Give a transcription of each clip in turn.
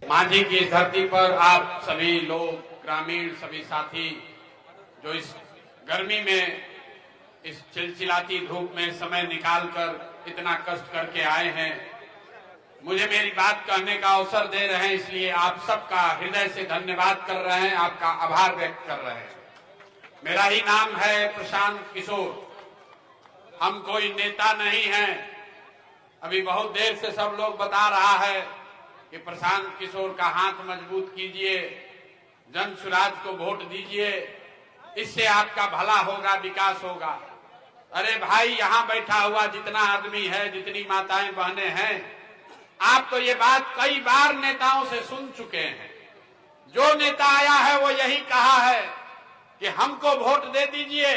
मांझी की इस धरती पर आप सभी लोग, ग्रामीण सभी साथी जो इस गर्मी में, इस चिलचिलाती धूप में समय निकालकर इतना कष्ट करके आए हैं, मुझे मेरी बात कहने का अवसर दे रहे हैं, इसलिए आप सबका हृदय से धन्यवाद कर रहे हैं, आपका आभार व्यक्त कर रहे हैं। मेरा ही नाम है प्रशांत किशोर। हम कोई नेता नहीं हैं। अभी बहुत देर से सब लोग बता रहा है कि प्रशांत किशोर का हाथ मजबूत कीजिए, जन सुराज को वोट दीजिए, इससे आपका भला होगा, विकास होगा। अरे भाई, यहाँ बैठा हुआ जितना आदमी है, जितनी माताएं बहनें हैं, आप तो ये बात कई बार नेताओं से सुन चुके हैं। जो नेता आया है वो यही कहा है कि हमको वोट दे दीजिए,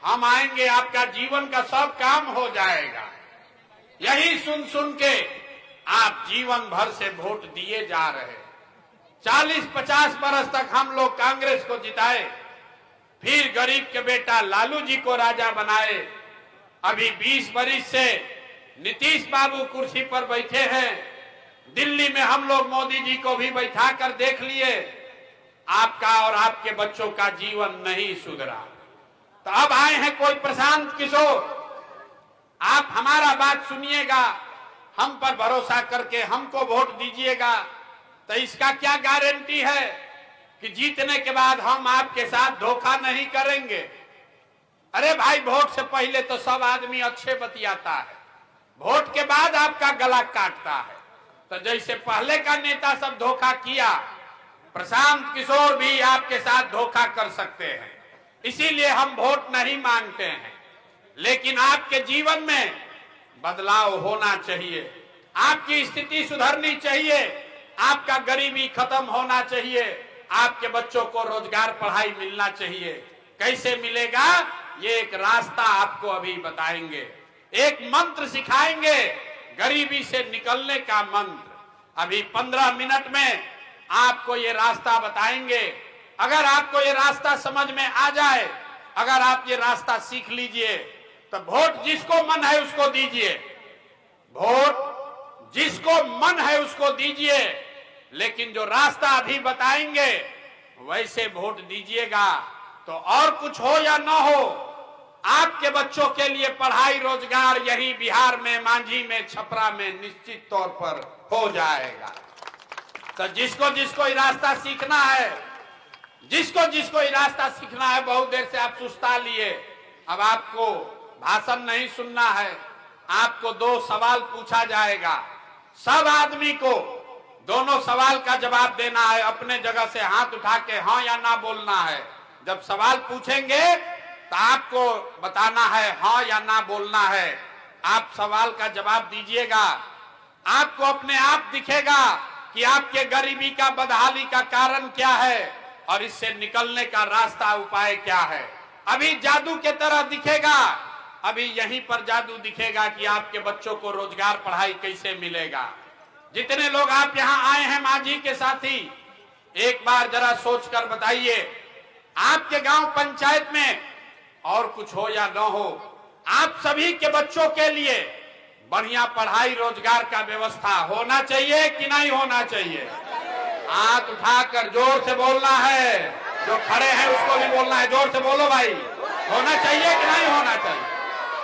हम आएंगे, आपका जीवन का सब काम हो जाएगा। यही सुन सुन के आप जीवन भर से वोट दिए जा रहे। 40-50 बरस तक हम लोग कांग्रेस को जिताए, फिर गरीब के बेटा लालू जी को राजा बनाए। अभी 20 बरस से नीतीश बाबू कुर्सी पर बैठे हैं। दिल्ली में हम लोग मोदी जी को भी बैठा कर देख लिए, आपका और आपके बच्चों का जीवन नहीं सुधरा। तो अब आए हैं कोई प्रशांत किशोर। आप हमारा बात सुनिएगा, हम पर भरोसा करके हमको वोट दीजिएगा, तो इसका क्या गारंटी है कि जीतने के बाद हम आपके साथ धोखा नहीं करेंगे। अरे भाई, वोट से पहले तो सब आदमी अच्छे बतियाता है, वोट के बाद आपका गला काटता है। तो जैसे पहले का नेता सब धोखा किया, प्रशांत किशोर भी आपके साथ धोखा कर सकते हैं। इसीलिए हम वोट नहीं मांगते हैं, लेकिन आपके जीवन में बदलाव होना चाहिए, आपकी स्थिति सुधरनी चाहिए, आपका गरीबी खत्म होना चाहिए, आपके बच्चों को रोजगार, पढ़ाई मिलना चाहिए। कैसे मिलेगा, ये एक रास्ता आपको अभी बताएंगे, एक मंत्र सिखाएंगे, गरीबी से निकलने का मंत्र। अभी 15 मिनट में आपको ये रास्ता बताएंगे। अगर आपको ये रास्ता समझ में आ जाए, अगर आप ये रास्ता सीख लीजिए, तो वोट जिसको मन है उसको दीजिए, वोट जिसको मन है उसको दीजिए, लेकिन जो रास्ता अभी बताएंगे वैसे वोट दीजिएगा। तो और कुछ हो या ना हो, आपके बच्चों के लिए पढ़ाई, रोजगार यही बिहार में, मांझी में, छपरा में निश्चित तौर पर हो जाएगा। तो जिसको जिसको ये रास्ता सीखना है, जिसको जिसको ये रास्ता सीखना है, बहुत देर से आप सुस्ता लिए, अब आपको भाषण नहीं सुनना है, आपको 2 सवाल पूछा जाएगा। सब आदमी को दोनों सवाल का जवाब देना है, अपने जगह से हाथ उठा के हाँ या ना बोलना है। जब सवाल पूछेंगे तो आपको बताना है हाँ या ना बोलना है। आप सवाल का जवाब दीजिएगा, आपको अपने आप दिखेगा कि आपके गरीबी का, बदहाली का कारण क्या है और इससे निकलने का रास्ता, उपाय क्या है। अभी जादू के तरह दिखेगा, अभी यहीं पर जादू दिखेगा कि आपके बच्चों को रोजगार, पढ़ाई कैसे मिलेगा। जितने लोग आप यहाँ आए हैं मांझी के साथी, एक बार जरा सोचकर बताइए, आपके गांव पंचायत में और कुछ हो या न हो, आप सभी के बच्चों के लिए बढ़िया पढ़ाई, रोजगार का व्यवस्था होना चाहिए कि नहीं होना चाहिए। हाथ उठाकर जोर से बोलना है, जो खड़े हैं उसको भी बोलना है, जोर से बोलो भाई, होना चाहिए कि नहीं होना चाहिए।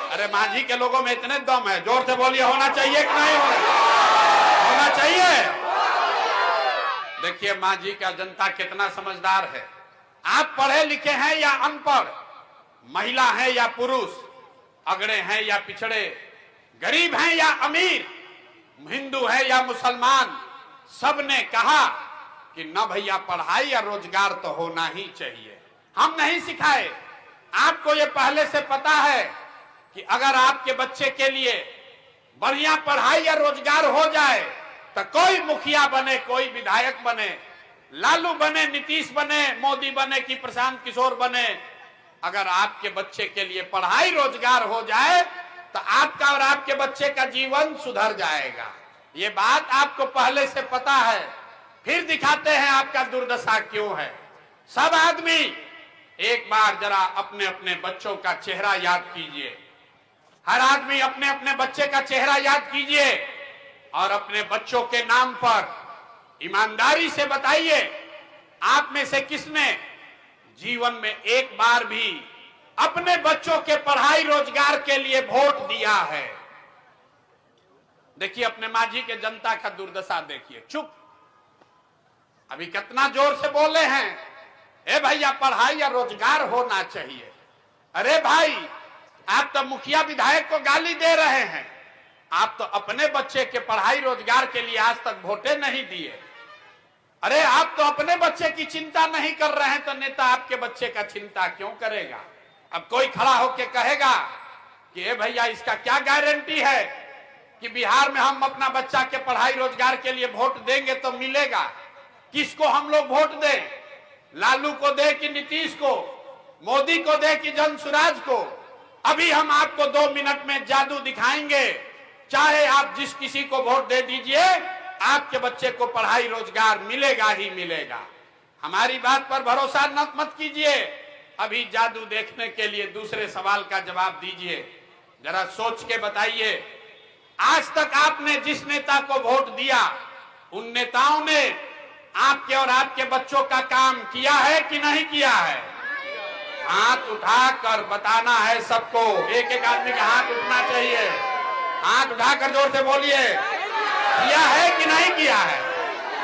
अरे मांझी के लोगों में इतने दम है, जोर से बोलिए, होना चाहिए कि नहीं होना चाहिए। देखिए मांझी का जनता कितना समझदार है। आप पढ़े लिखे हैं या अनपढ़, महिला है या पुरुष, अगड़े हैं या पिछड़े, गरीब हैं या अमीर, हिंदू है या मुसलमान, सबने कहा कि न भैया, पढ़ाई या रोजगार तो होना ही चाहिए। हम नहीं सिखाए, आपको ये पहले से पता है कि अगर आपके बच्चे के लिए बढ़िया पढ़ाई या रोजगार हो जाए तो कोई मुखिया बने, कोई विधायक बने, लालू बने, नीतीश बने, मोदी बने कि प्रशांत किशोर बने, अगर आपके बच्चे के लिए पढ़ाई, रोजगार हो जाए तो आपका और आपके बच्चे का जीवन सुधर जाएगा। ये बात आपको पहले से पता है। फिर दिखाते हैं आपका दुर्दशा क्यों है। सब आदमी एक बार जरा अपने अपने बच्चों का चेहरा याद कीजिए, हर आदमी अपने अपने बच्चे का चेहरा याद कीजिए और अपने बच्चों के नाम पर ईमानदारी से बताइए, आप में से किसने जीवन में एक बार भी अपने बच्चों के पढ़ाई रोजगार के लिए वोट दिया है? देखिए अपने मांझी के जनता का दुर्दशा देखिए। चुप, अभी कितना जोर से बोले हैं, ए भैया पढ़ाई या रोजगार होना चाहिए। अरे भाई, आप तो मुखिया विधायक को गाली दे रहे हैं, आप तो अपने बच्चे के पढ़ाई रोजगार के लिए आज तक वोटे नहीं दिए। अरे आप तो अपने बच्चे की चिंता नहीं कर रहे हैं, तो नेता आपके बच्चे का चिंता क्यों करेगा? अब कोई खड़ा होकर कहेगा कि ए भैया इसका क्या गारंटी है कि बिहार में हम अपना बच्चा के पढ़ाई रोजगार के लिए वोट देंगे तो मिलेगा? किसको हम लोग वोट दें? लालू को दे कि नीतीश को, मोदी को दे कि जनसुराज को? अभी हम आपको 2 मिनट में जादू दिखाएंगे। चाहे आप जिस किसी को वोट दे दीजिए, आपके बच्चे को पढ़ाई रोजगार मिलेगा ही मिलेगा। हमारी बात पर भरोसा मत कीजिए। अभी जादू देखने के लिए दूसरे सवाल का जवाब दीजिए। जरा सोच के बताइए, आज तक आपने जिस नेता को वोट दिया, उन नेताओं ने आपके और आपके बच्चों का काम किया है कि नहीं किया है? हाथ उठाकर बताना है सबको। एक एक आदमी का हाथ उठना चाहिए। हाथ उठाकर जोर से बोलिए, किया है कि नहीं किया है?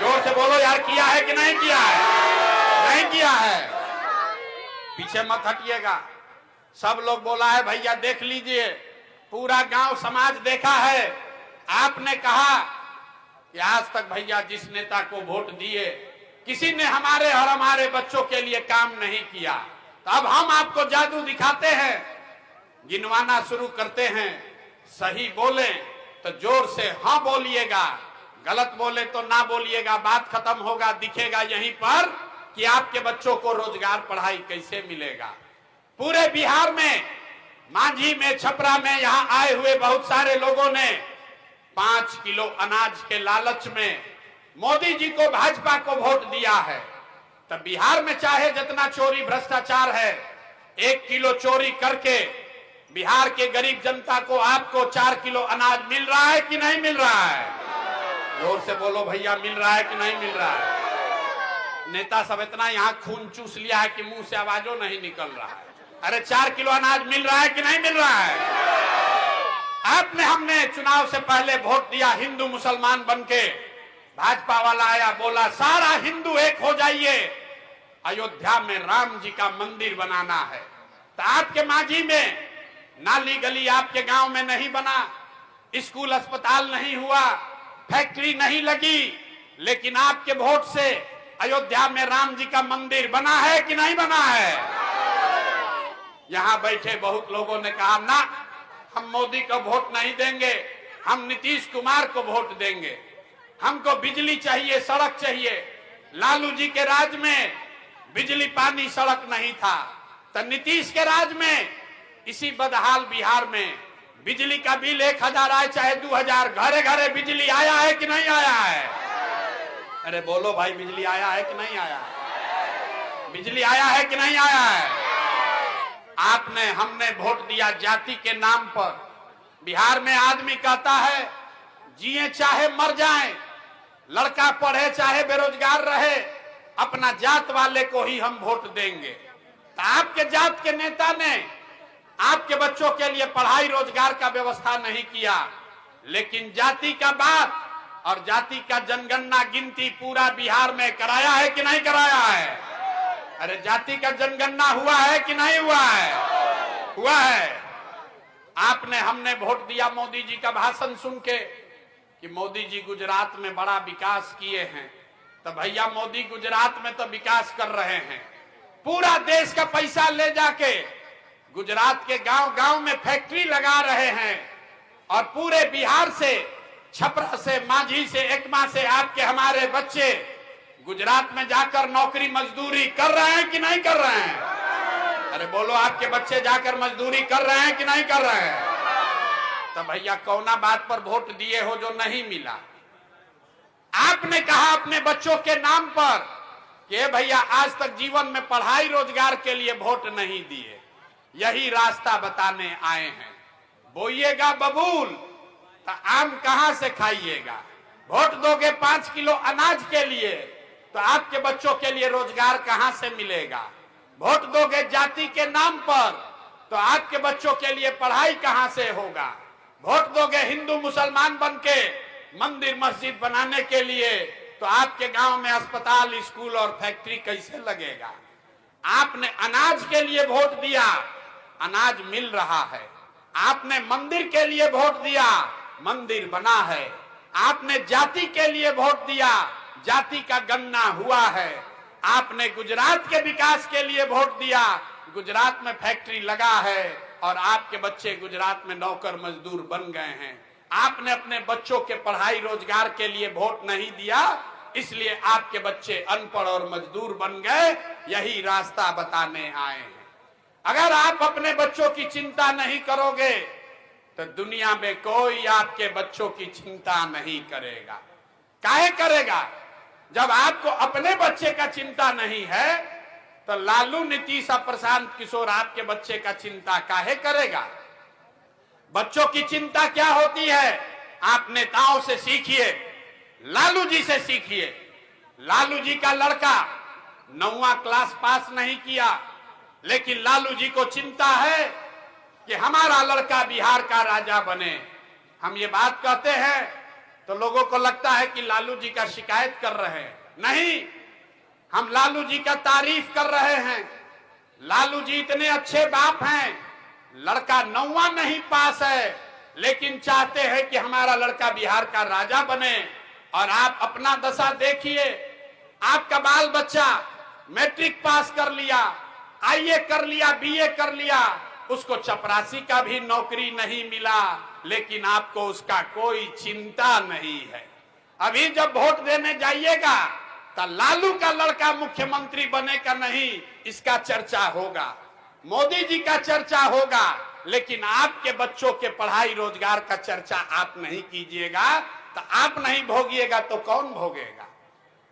जोर से बोलो यार, किया है कि नहीं किया है? नहीं किया है। पीछे मत हटिएगा। सब लोग बोला है भैया देख लीजिए, पूरा गांव समाज देखा है। आपने कहा कि आज तक भैया जिस नेता को वोट दिए, किसी ने हमारे और हमारे बच्चों के लिए काम नहीं किया। तो अब हम आपको जादू दिखाते हैं, गिनवाना शुरू करते हैं। सही बोले तो जोर से हाँ बोलिएगा, गलत बोले तो ना बोलिएगा। बात खत्म होगा, दिखेगा यहीं पर कि आपके बच्चों को रोजगार पढ़ाई कैसे मिलेगा। पूरे बिहार में, मांझी में, छपरा में, यहाँ आए हुए बहुत सारे लोगों ने 5 किलो अनाज के लालच में मोदी जी को, भाजपा को वोट दिया है। तब बिहार में चाहे जितना चोरी भ्रष्टाचार है, 1 किलो चोरी करके बिहार के गरीब जनता को, आपको 4 किलो अनाज मिल रहा है कि नहीं मिल रहा है? जोर से बोलो भैया, मिल रहा है कि नहीं मिल रहा है? नेता सब इतना यहाँ खून चूस लिया है कि मुंह से आवाजों नहीं निकल रहा है। अरे 4 किलो अनाज मिल रहा है कि नहीं मिल रहा है? आपने, हमने चुनाव से पहले वोट दिया हिंदू मुसलमान बनके। भाजपा वाला आया, बोला सारा हिंदू एक हो जाइए, अयोध्या में राम जी का मंदिर बनाना है। तो आपके मांझी में नाली गली आपके गांव में नहीं बना, स्कूल अस्पताल नहीं हुआ, फैक्ट्री नहीं लगी, लेकिन आपके वोट से अयोध्या में राम जी का मंदिर बना है कि नहीं बना है? यहां बैठे बहुत लोगों ने कहा ना, हम मोदी को वोट नहीं देंगे, हम नीतीश कुमार को वोट देंगे, हमको बिजली चाहिए, सड़क चाहिए। लालू जी के राज में बिजली पानी सड़क नहीं था, तो नीतीश के राज में इसी बदहाल बिहार में बिजली का बिल 1000 आए चाहे 2000, घरे घरे बिजली आया है कि नहीं आया है? अरे बोलो भाई, बिजली आया है कि नहीं आया है? बिजली आया है कि नहीं आया है? आपने, हमने वोट दिया जाति के नाम पर। बिहार में आदमी कहता है जिए चाहे मर जाए, लड़का पढ़े चाहे बेरोजगार रहे, अपना जात वाले को ही हम वोट देंगे। तो आपके जात के नेता ने आपके बच्चों के लिए पढ़ाई रोजगार का व्यवस्था नहीं किया, लेकिन जाति का बात और जाति का जनगणना गिनती पूरा बिहार में कराया है कि नहीं कराया है? अरे जाति का जनगणना हुआ है कि नहीं हुआ है? हुआ है। आपने, हमने वोट दिया मोदी जी का भाषण सुन के कि मोदी जी गुजरात में बड़ा विकास किए हैं। तो भैया मोदी गुजरात में तो विकास कर रहे हैं, पूरा देश का पैसा ले जाके गुजरात के गांव गांव में फैक्ट्री लगा रहे हैं, और पूरे बिहार से, छपरा से, मांझी से, एकमा से आपके हमारे बच्चे गुजरात में जाकर नौकरी मजदूरी कर रहे हैं कि नहीं कर रहे हैं? अरे बोलो, आपके बच्चे जाकर मजदूरी कर रहे हैं कि नहीं कर रहे हैं? तो भैया कौना बात पर वोट दिए हो जो नहीं मिला? आपने कहा अपने बच्चों के नाम पर कि भैया आज तक जीवन में पढ़ाई रोजगार के लिए वोट नहीं दिए, यही रास्ता बताने आए हैं। बोइएगा बबूल तो आम कहां से खाइएगा? वोट दोगे 5 किलो अनाज के लिए, तो आपके बच्चों के लिए रोजगार कहां से मिलेगा? वोट दोगे जाति के नाम पर, तो आपके बच्चों के लिए पढ़ाई कहां से होगा? वोट दोगे हिंदू मुसलमान बनके मंदिर मस्जिद बनाने के लिए, तो आपके गांव में अस्पताल, स्कूल और फैक्ट्री कैसे लगेगा? आपने अनाज के लिए वोट दिया, अनाज मिल रहा है। आपने मंदिर के लिए वोट दिया, मंदिर बना है। आपने जाति के लिए वोट दिया, जाति का गणना हुआ है। आपने गुजरात के विकास के लिए वोट दिया, गुजरात में फैक्ट्री लगा है और आपके बच्चे गुजरात में नौकर मजदूर बन गए हैं। आपने अपने बच्चों के पढ़ाई रोजगार के लिए वोट नहीं दिया, इसलिए आपके बच्चे अनपढ़ और मजदूर बन गए। यही रास्ता बताने आए हैं। अगर आप अपने बच्चों की चिंता नहीं करोगे तो दुनिया में कोई आपके बच्चों की चिंता नहीं करेगा। काहे करेगा? जब आपको अपने बच्चे का चिंता नहीं है तो लालू, नीतीश और प्रशांत किशोर आपके बच्चे का चिंता काहे करेगा? बच्चों की चिंता क्या होती है आप नेताओं से सीखिए, लालू जी से सीखिए। लालू जी का लड़का 9वां क्लास पास नहीं किया, लेकिन लालू जी को चिंता है कि हमारा लड़का बिहार का राजा बने। हम ये बात कहते हैं तो लोगों को लगता है कि लालू जी का शिकायत कर रहे हैं। नहीं, हम लालू जी का तारीफ कर रहे हैं। लालू जी इतने अच्छे बाप हैं, लड़का 9वां नहीं पास है, लेकिन चाहते हैं कि हमारा लड़का बिहार का राजा बने। और आप अपना दशा देखिए, आपका बाल बच्चा मैट्रिक पास कर लिया, आईए कर लिया, बीए कर लिया, उसको चपरासी का भी नौकरी नहीं मिला, लेकिन आपको उसका कोई चिंता नहीं है। अभी जब वोट देने जाइएगा तो लालू का लड़का मुख्यमंत्री बनेगा नहीं, इसका चर्चा होगा, मोदी जी का चर्चा होगा, लेकिन आपके बच्चों के पढ़ाई रोजगार का चर्चा आप नहीं कीजिएगा। तो आप नहीं भोगिएगा तो कौन भोगेगा?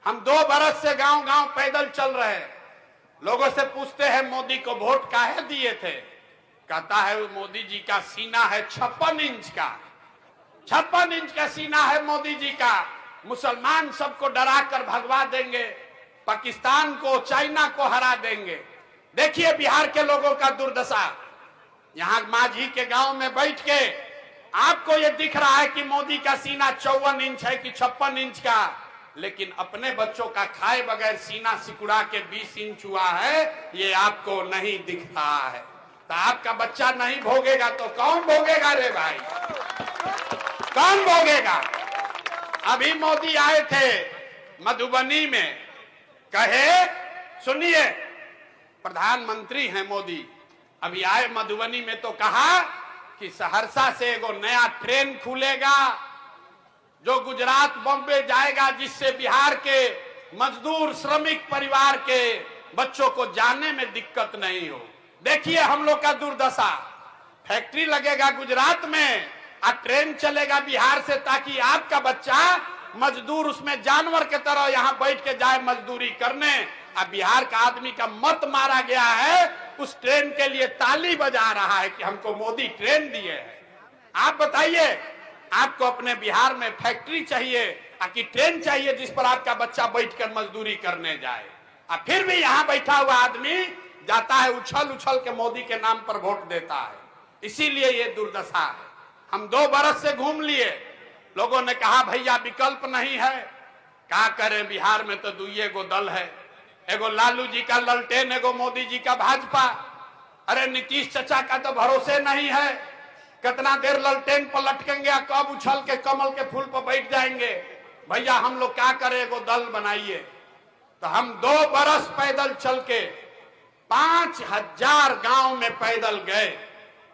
हम 2 बरस से गांव गांव पैदल चल रहे हैं। लोगों से पूछते हैं मोदी को वोट काहे दिए थे? कहता है मोदी जी का सीना है 56 इंच का, 56 इंच का सीना है मोदी जी का। मुसलमान सबको डरा कर भगवा देंगे, पाकिस्तान को, चाइना को हरा देंगे। देखिए बिहार के लोगों का दुर्दशा। यहाँ माझी के गांव में बैठ के आपको ये दिख रहा है कि मोदी का सीना 54 इंच है कि 56 इंच का, लेकिन अपने बच्चों का खाए बगैर सीना सिकुड़ा के 20 इंच हुआ है, ये आपको नहीं दिख रहा है। तो आपका बच्चा नहीं भोगेगा तो कौन भोगेगा रे भाई? कौन भोगेगा? अभी मोदी आए थे मधुबनी में, कहे, सुनिए, प्रधानमंत्री हैं मोदी, अभी आए मधुबनी में तो कहा कि सहरसा से एगो नया ट्रेन खुलेगा जो गुजरात बॉम्बे जाएगा, जिससे बिहार के मजदूर श्रमिक परिवार के बच्चों को जाने में दिक्कत नहीं हो। देखिए हम लोग का दुर्दशा। फैक्ट्री लगेगा गुजरात में और ट्रेन चलेगा बिहार से, ताकि आपका बच्चा मजदूर उसमें जानवर के तरह यहाँ बैठ के जाए मजदूरी करने। अब बिहार का आदमी का मत मारा गया है, उस ट्रेन के लिए ताली बजा रहा है कि हमको मोदी ट्रेन दिए है। आप बताइए, आपको अपने बिहार में फैक्ट्री चाहिए कि ट्रेन चाहिए जिस पर आपका बच्चा बैठकर मजदूरी करने जाए? और फिर भी यहाँ बैठा हुआ आदमी जाता है उछल उछल के मोदी के नाम पर वोट देता है। इसीलिए ये दुर्दशा है। हम 2 बरस से घूम लिए, लोगों ने कहा भैया विकल्प नहीं है। क्या करें, बिहार में तो 2 गो दल है, एगो लालू जी का ललटेन, एगो मोदी जी का भाजपा। अरे नीतीश चचा का तो भरोसे नहीं है, कितना देर ललटेन पर लटकेंगे, कब उछल के कमल के फूल पर बैठ जाएंगे। भैया हम लोग क्या करें, एगो दल बनाइए। तो हम 2 बरस पैदल चल के 5000 गांव में पैदल गए,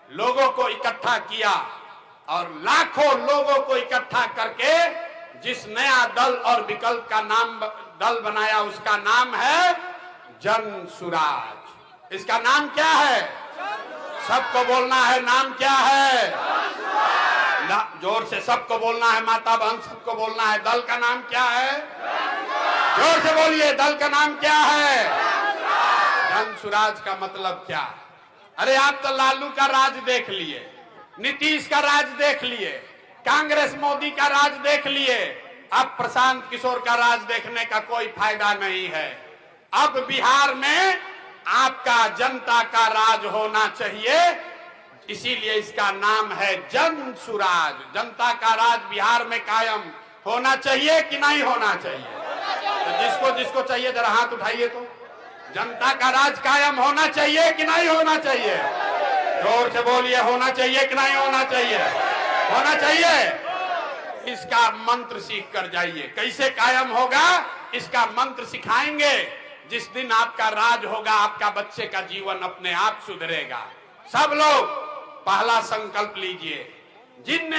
लोगों को इकट्ठा किया और लाखों लोगों को इकट्ठा करके जिस नया दल और विकल्प का नाम दल बनाया, उसका नाम है जन सुराज। इसका नाम क्या है? सबको बोलना है, नाम क्या है? जोर से सबको बोलना है, माता बहन सबको बोलना है। दल का नाम क्या है? जोर से बोलिए, दल का नाम क्या है? जन सुराज का मतलब क्या? अरे आप तो लालू का राज देख लिए, नीतीश का राज देख लिए, कांग्रेस मोदी का राज देख लिए, अब प्रशांत किशोर का राज देखने का कोई फायदा नहीं है। अब बिहार में आपका जनता का राज होना चाहिए, इसीलिए इसका नाम है जन सुराज। जनता का राज बिहार में कायम होना चाहिए कि नहीं होना चाहिए? तो जिसको जिसको चाहिए जरा हाथ उठाइए। तो जनता का राज कायम होना चाहिए कि नहीं होना चाहिए? जोर से बोलिए, होना चाहिए कि नहीं होना चाहिए? होना चाहिए। इसका मंत्र सीख कर जाइए। कैसे कायम होगा इसका मंत्र सिखाएंगे। जिस दिन आपका राज होगा आपका बच्चे का जीवन अपने आप सुधरेगा। सब लोग पहला संकल्प लीजिए। जिन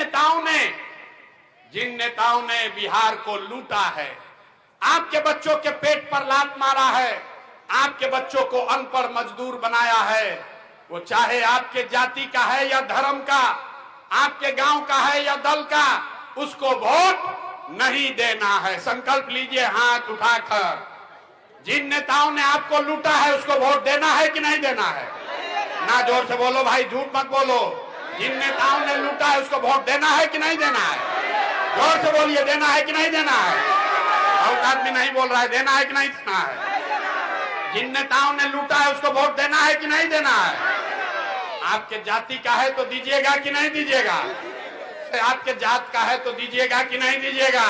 नेताओं ने बिहार को लूटा है, आपके बच्चों के पेट पर लात मारा है, आपके बच्चों को अनपढ़ मजदूर बनाया है, वो चाहे आपके जाति का है या धर्म का, आपके गांव का है या दल का, उसको वोट नहीं देना है। संकल्प लीजिए हाथ उठाकर। जिन नेताओं ने आपको लूटा है उसको वोट देना है कि नहीं देना है? ना जोर से बोलो भाई, झूठ मत बोलो। जिन नेताओं ने लूटा है उसको वोट देना है कि नहीं देना है? जोर से बोलिए, देना है कि नहीं देना है? बहुत आदमी नहीं बोल रहा है, देना है कि नहीं देना है? जिन नेताओं ने लूटा है उसको वोट देना है कि नहीं देना है? आपके जाति का है तो दीजिएगा कि नहीं दीजिएगा? आपके जात का है तो दीजिएगा कि नहीं दीजिएगा?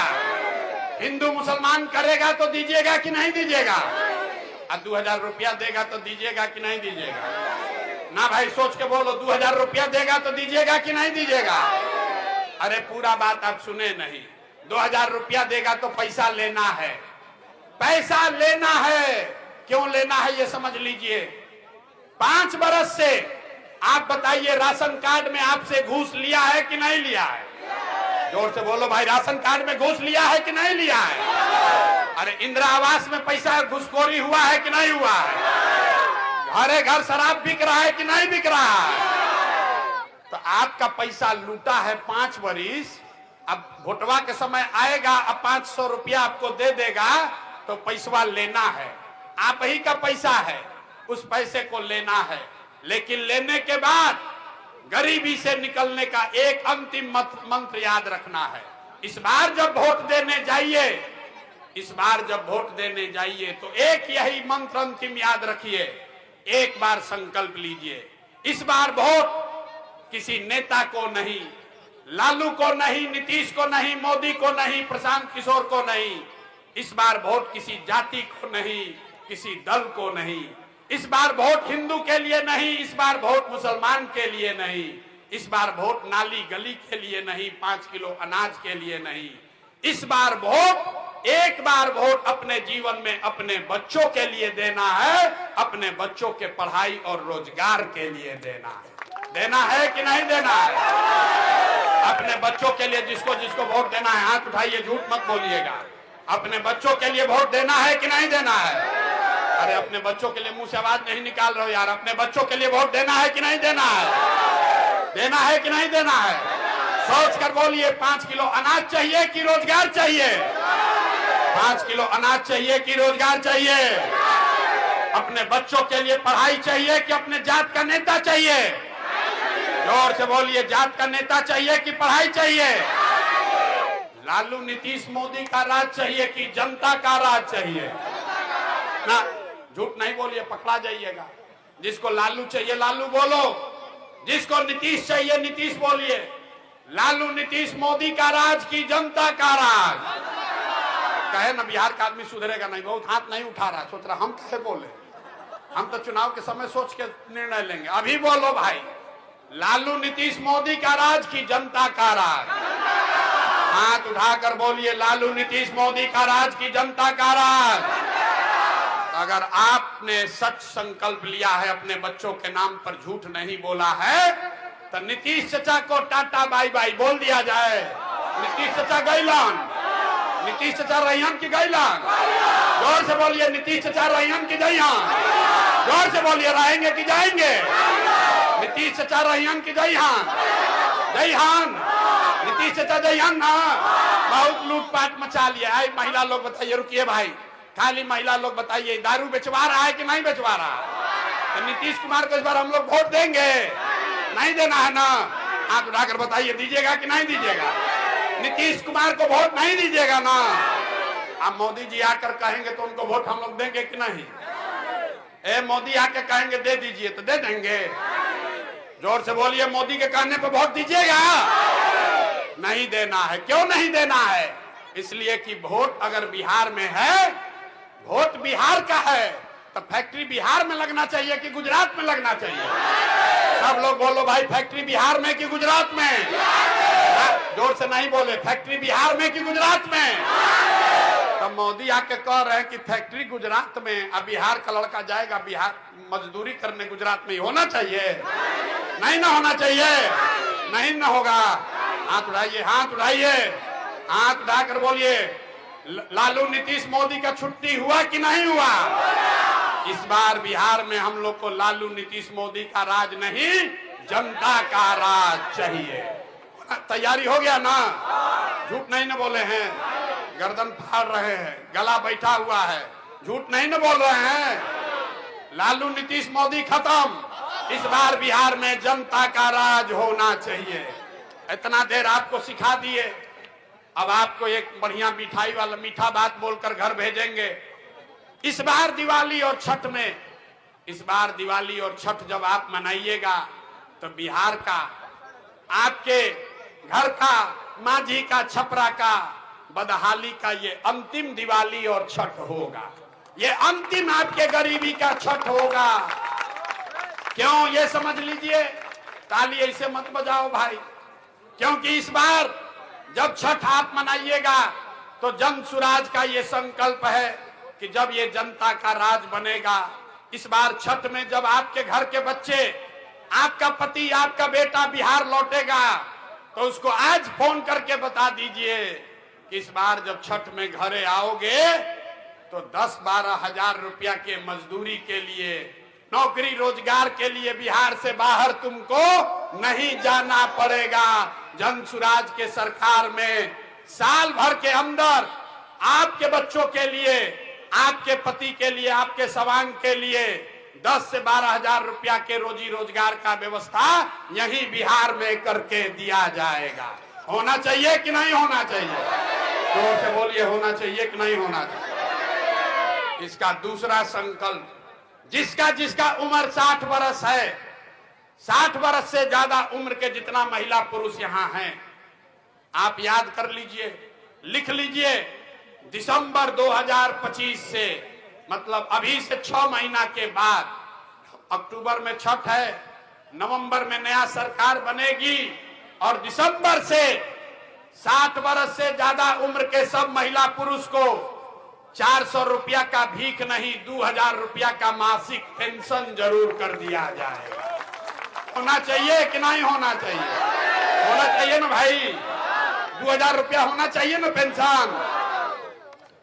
हिंदू मुसलमान करेगा तो दीजिएगा कि नहीं दीजिएगा? 2000 रुपया देगा तो दीजिएगा कि नहीं दीजिएगा? ना भाई, सोच के बोलो, 2000 रुपया देगा तो दीजिएगा कि नहीं दीजिएगा? अरे पूरा बात आप सुने नहीं। 2000 रुपया देगा तो पैसा लेना है। पैसा लेना है, क्यों लेना है ये समझ लीजिए। 5 बरस से आप बताइए, राशन कार्ड में आपसे घूस लिया है कि नहीं लिया है? जोर से बोलो भाई, राशन कार्ड में घूस लिया है कि नहीं लिया है? अरे इंदिरा आवास में पैसा घुसखोरी हुआ है कि नहीं हुआ है? घरे घर शराब बिक रहा है कि नहीं बिक रहा है? तो आपका पैसा लूटा है 5 बरिस, अब वोटवा के समय आएगा, अब 500 रुपया आपको दे देगा तो पैसा लेना है। आप ही का पैसा है, उस पैसे को लेना है। लेकिन लेने के बाद गरीबी से निकलने का एक अंतिम मंत्र याद रखना है। इस बार जब वोट देने जाइए तो एक यही मंत्र अंतिम याद रखिए। एक बार संकल्प लीजिए, इस बार वोट किसी नेता को नहीं, लालू को नहीं, नीतीश को नहीं, मोदी को नहीं, प्रशांत किशोर को नहीं। इस बार वोट किसी जाति को नहीं, किसी दल को नहीं। इस बार वोट हिंदू के लिए नहीं, इस बार वोट मुसलमान के लिए नहीं, इस बार वोट नाली गली के लिए नहीं, 5 किलो अनाज के लिए नहीं। इस बार वोट, एक बार वोट अपने जीवन में अपने बच्चों के लिए देना है, अपने बच्चों के पढ़ाई और रोजगार के लिए देना है। देना है कि नहीं देना है? अपने बच्चों के लिए जिसको जिसको वोट देना है हाथ उठाइए, झूठ मत बोलिएगा। अपने बच्चों के लिए वोट देना है कि नहीं देना है? अरे अपने बच्चों के लिए मुंह से आवाज नहीं निकाल रहे हो यार। अपने बच्चों के लिए वोट देना है कि नहीं देना है? देना है कि नहीं देना है? सोच कर बोलिए, 5 किलो अनाज चाहिए कि रोजगार चाहिए? 5 किलो अनाज चाहिए कि रोजगार चाहिए? अपने बच्चों के लिए पढ़ाई चाहिए कि अपने जात का नेता चाहिए? जोर से बोलिए, जात का नेता चाहिए कि पढ़ाई चाहिए? लालू नीतीश मोदी का राज चाहिए कि जनता का राज चाहिए? ना झूठ नहीं बोलिए, पकड़ा जाइएगा। जिसको लालू चाहिए लालू बोलो, जिसको नीतीश चाहिए नीतीश बोलिए। लालू नीतीश मोदी का राज की जनता का राज? कहे ना बिहार का आदमी सुधरेगा नहीं, बहुत हाथ नहीं उठा रहा, सोच रहा हम कैसे बोले। हम तो चुनाव के समय सोच के निर्णय लेंगे। अभी बोलो भाई, लालू नीतीश मोदी का राज की जनता का राज? हाथ उठाकर बोलिए, लालू नीतीश मोदी का राज की जनता का राज? अगर आपने सच संकल्प लिया है, अपने बच्चों के नाम पर झूठ नहीं बोला है, तो नीतीश चचा को टाटा बाय बाय बोल दिया जाए। नीतीश चचा गैलन, नीतीश चचा रैयन की गैलन। जोर से बोलिए, नीतीश चचा रैयन की जयहान। जोर से बोलिए, रहेंगे कि जाएंगे? नीतीश चचा रैयन की जयहान, जयहान। नीतीश चचा जयहान ना। बहुत लूटपाट मचा लिया है। महिला लोग बताइए, रुकिए भाई, खाली महिला लोग बताइए, दारू बेचवा रहा है कि नहीं बेचवा रहा? तो नीतीश कुमार को इस बार हम लोग वोट देंगे? नहीं देना है ना? हाथ उठाकर बताइए, दीजिएगा कि नहीं दीजिएगा? नीतीश कुमार को वोट नहीं दीजिएगा ना। अब मोदी जी आकर कहेंगे तो उनको वोट हम लोग देंगे कि नहीं? मोदी आके कहेंगे दे दीजिए तो दे देंगे? जोर से बोलिए, मोदी के कहने पे वोट दीजिएगा? नहीं देना है। क्यों नहीं देना है? इसलिए कि वोट अगर बिहार में है, वोट बिहार का है, तो फैक्ट्री बिहार में लगना चाहिए कि गुजरात में लगना चाहिए? सब लोग बोलो भाई, फैक्ट्री बिहार में कि गुजरात में? जोर से नहीं बोले, फैक्ट्री बिहार में कि गुजरात में? तो मोदी आके कह रहे हैं कि फैक्ट्री गुजरात में, अब बिहार का लड़का जाएगा बिहार मजदूरी करने गुजरात में ही होना चाहिए? नहीं ना होना चाहिए? नहीं ना होगा। हाथ उठाइए, हाथ उठाइए, हाथ उठाकर बोलिए, लालू नीतीश मोदी का छुट्टी हुआ कि नहीं हुआ? इस बार बिहार में हम लोग को लालू नीतीश मोदी का राज नहीं, जनता का राज चाहिए। तैयारी हो गया ना? झूठ नहीं ना बोले हैं? गर्दन फाड़ रहे हैं, गला बैठा हुआ है, झूठ नहीं ना बोल रहे हैं? लालू नीतीश मोदी खत्म। इस बार बिहार में जनता का राज होना चाहिए। इतना देर आपको सिखा दिए, अब आपको एक बढ़िया मिठाई वाला मीठा बात बोलकर घर भेजेंगे। इस बार दिवाली और छठ में, इस बार दिवाली और छठ जब आप मनाइएगा तो बिहार का, आपके घर का, माझी का, छपरा का, बदहाली का ये अंतिम दिवाली और छठ होगा। ये अंतिम आपके गरीबी का छठ होगा। क्यों? ये समझ लीजिए। ताली ऐसे मत बजाओ भाई, क्योंकि इस बार जब छठ आप मनाइएगा तो जन सुराज का ये संकल्प है कि जब ये जनता का राज बनेगा, इस बार छठ में जब आपके घर के बच्चे, आपका पति, आपका बेटा बिहार लौटेगा तो उसको आज फोन करके बता दीजिए कि इस बार जब छठ में घरे आओगे तो 10-12 हजार रुपया के मजदूरी के लिए, नौकरी रोजगार के लिए बिहार से बाहर तुमको नहीं जाना पड़ेगा। जन सुराज के सरकार में साल भर के अंदर आपके बच्चों के लिए, आपके पति के लिए, आपके सवांग के लिए 10 से 12 हजार रुपया के रोजी रोजगार का व्यवस्था यही बिहार में करके दिया जाएगा। होना चाहिए कि नहीं होना चाहिए? जोर से बोलिए, होना चाहिए कि नहीं होना चाहिए? इसका दूसरा संकल्प, जिसका जिसका उम्र 60 वर्ष है, 60 वर्ष से ज्यादा उम्र के जितना महिला पुरुष यहाँ हैं, आप याद कर लीजिए, लिख लीजिए, दिसंबर 2025 से, मतलब अभी से 6 महीना के बाद, अक्टूबर में छठ है, नवंबर में नया सरकार बनेगी और दिसंबर से 60 वर्ष से ज्यादा उम्र के सब महिला पुरुष को 400 रुपया का भीख नहीं, 2000 रुपया का मासिक पेंशन जरूर कर दिया जाएगा। होना चाहिए कि नहीं होना चाहिए? होना चाहिए ना भाई? 2000 रुपया होना चाहिए ना पेंशन?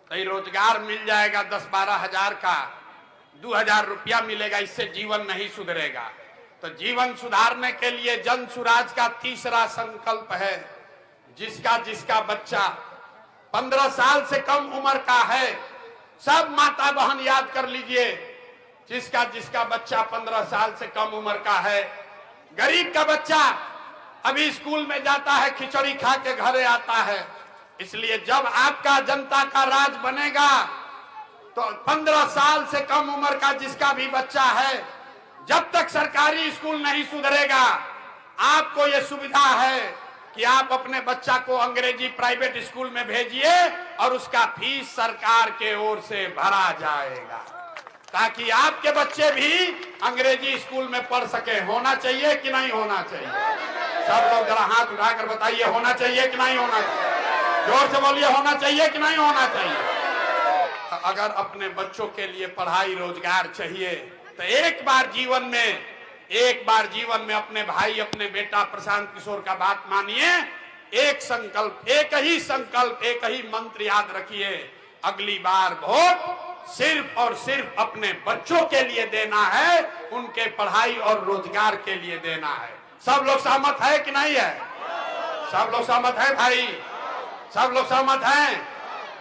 तो रोजगार मिल जाएगा 10-12 हजार का, 2000 रुपया मिलेगा, इससे जीवन नहीं सुधरेगा। तो जीवन सुधारने के लिए जन सुराज का तीसरा संकल्प है, जिसका जिसका बच्चा 15 साल से कम उम्र का है, सब माता बहन याद कर लीजिए, जिसका जिसका बच्चा 15 साल से कम उम्र का है, गरीब का बच्चा अभी स्कूल में जाता है, खिचड़ी खा के घरे आता है। इसलिए जब आपका जनता का राज बनेगा तो 15 साल से कम उम्र का जिसका भी बच्चा है, जब तक सरकारी स्कूल नहीं सुधरेगा, आपको यह सुविधा है कि आप अपने बच्चा को अंग्रेजी प्राइवेट स्कूल में भेजिए और उसका फीस सरकार के ओर से भरा जाएगा, ताकि आपके बच्चे भी अंग्रेजी स्कूल में पढ़ सके। होना चाहिए कि नहीं होना चाहिए? सब लोग जरा हाथ उठाकर बताइए, होना चाहिए कि नहीं होना चाहिए? जोर से बोलिए, होना चाहिए कि नहीं होना चाहिए? अगर अपने बच्चों के लिए पढ़ाई रोजगार चाहिए तो एक बार जीवन में अपने भाई, अपने बेटा प्रशांत किशोर का बात मानिए। एक संकल्प, एक ही संकल्प, एक ही मंत्र याद रखिए, अगली बार वोट सिर्फ और सिर्फ अपने बच्चों के लिए देना है, उनके पढ़ाई और रोजगार के लिए देना है। सब लोग सहमत है कि नहीं है? सब लोग सहमत है भाई? सब लोग सहमत हैं?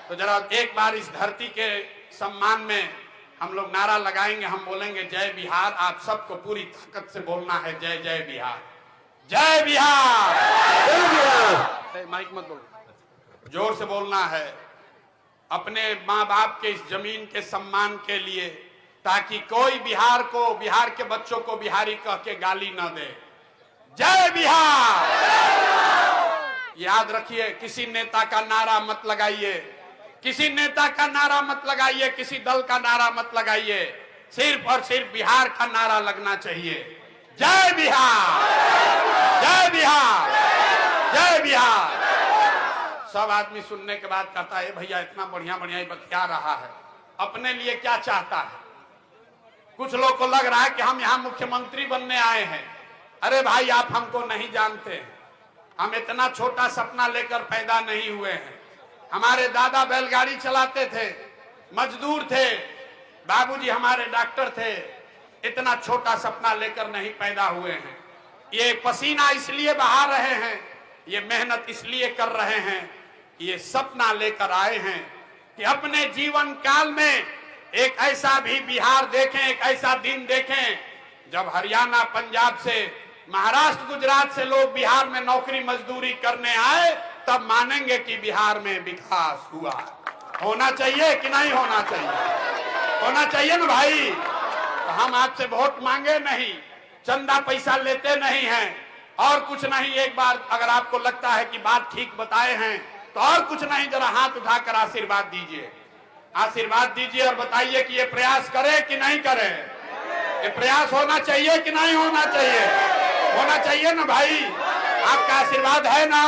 तो जरा एक बार इस धरती के सम्मान में हम लोग नारा लगाएंगे, हम बोलेंगे जय बिहार। आप सबको पूरी ताकत से बोलना है, जय जय बिहार, जय बिहार, जय बिहार। माइक मत बोलो। जोर से बोलना है अपने माँ बाप के इस जमीन के सम्मान के लिए, ताकि कोई बिहार के बच्चों को बिहारी कह के गाली न दे। जय बिहार। याद रखिए, किसी नेता का नारा मत लगाइए, किसी नेता का नारा मत लगाइए, किसी दल का नारा मत लगाइए, सिर्फ और सिर्फ बिहार का नारा लगना चाहिए। जय बिहार, जय बिहार, जय बिहार। सब आदमी सुनने के बाद कहता है भैया इतना बढ़िया बढ़िया बतिया रहा है, अपने लिए क्या चाहता है। कुछ लोग को लग रहा है कि हम यहाँ मुख्यमंत्री बनने आए हैं। अरे भाई, आप हमको नहीं जानते, हम इतना छोटा सपना लेकर पैदा नहीं हुए हैं। हमारे दादा बैलगाड़ी चलाते थे, मजदूर थे, बाबूजी हमारे डॉक्टर थे। इतना छोटा सपना लेकर नहीं पैदा हुए हैं। ये पसीना इसलिए बहा रहे हैं, ये मेहनत इसलिए कर रहे हैं, ये सपना लेकर आए हैं कि अपने जीवन काल में एक ऐसा भी बिहार देखें, एक ऐसा दिन देखें जब हरियाणा, पंजाब से, महाराष्ट्र, गुजरात से लोग बिहार में नौकरी मजदूरी करने आए, तब मानेंगे कि बिहार में विकास हुआ। होना चाहिए कि नहीं होना चाहिए? होना चाहिए ना भाई। तो हम आपसे वोट मांगे नहीं, चंदा पैसा लेते नहीं हैं, और कुछ नहीं। एक बार अगर आपको लगता है कि बात ठीक बताए हैं तो और कुछ नहीं, जरा हाथ उठाकर आशीर्वाद दीजिए, आशीर्वाद दीजिए और बताइए कि ये प्रयास करे कि नहीं करे। ये प्रयास होना चाहिए कि नहीं होना चाहिए? होना चाहिए ना भाई। आपका आशीर्वाद है ना?